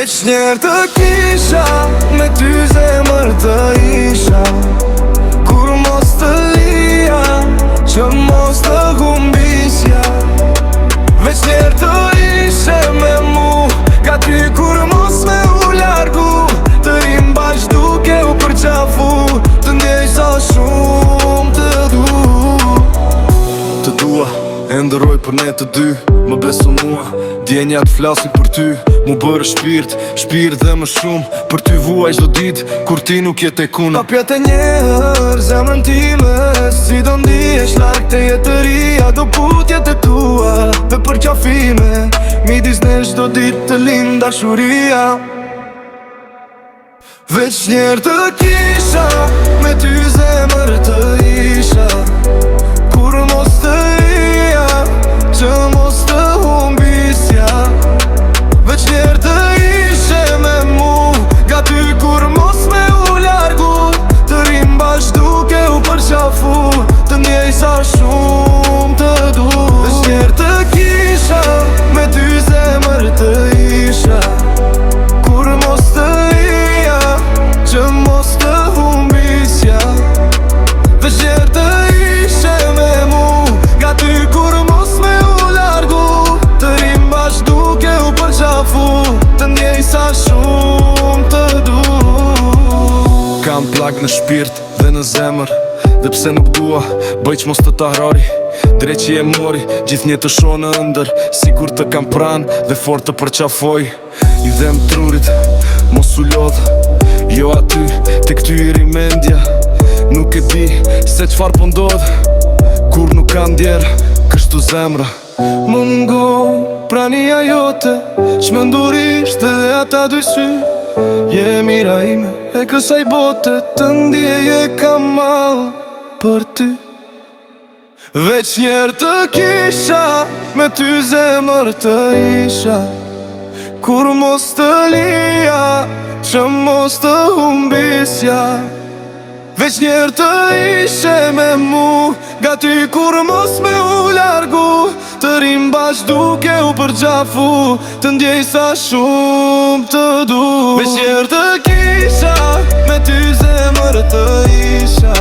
Veç njerë të kisha, me ty zemër të isha, kur mos të lija, që mos të humbisja. Veç njerë të ishe me mu, gati kur mos me u largu, të rim bash duke u përqafu, të ndjej sa shumë të du. Të dua, e ndëroj për ne të dy, më beso mua, djenja të flasin për ty, mu bërë shpirt dhe më shumë, për ty vuaj çdo dit, kur ti nuk jetë e kuna. Pa pjetë e njëherë, zemrën time, si do ndihesh larg të jetëria, do putjet e tua, dhe për qafime, midis ne çdo dit të lind dashuria. Veç njerë të kisha, me ty zemër të isha, kur mos të ija, që mos të humbisja. Veç njerë të ishe me mu, gati kur mos me u largu, të rim bash duke u përqafu, të ndjej sa shumë të du. Veç njerë të kisha, me ty zemër të isha, kur mos të ija, që mos të humbisja. Veç njerë të ishe me mu, gati kur mos me u largu, të rim bash duke u përqafu, të ndjej sa shumë të du. Kam plak në shpirt dhe në zemër, dhe pse nuk dua, bëj që mos të tahrari. Drejt që je mori, gjithë një të shoh në ndër, sigur të kam pran dhe fort të përqafoj. I dhem trurit, mos u lodh, jo aty, te këty i rimendja. Nuk e di se qfar po ndodh, kur nuk kam djerë, kështu zemra më mungo prania jote, çmendurisht edhe ata dy sy. Je mira ime e kësaj bote, të ndjej e kam mall për ty. Veç njerë të kisha, me ty zemër të isha, kur mos të lija, që mos të humbisja. Veç njerë të ishe me mu, gati kur mos me u largu, të rim bash duke u përqafu, të ndjej sa shumë të du. Veç njerë të kisha, me ty zemër të isha,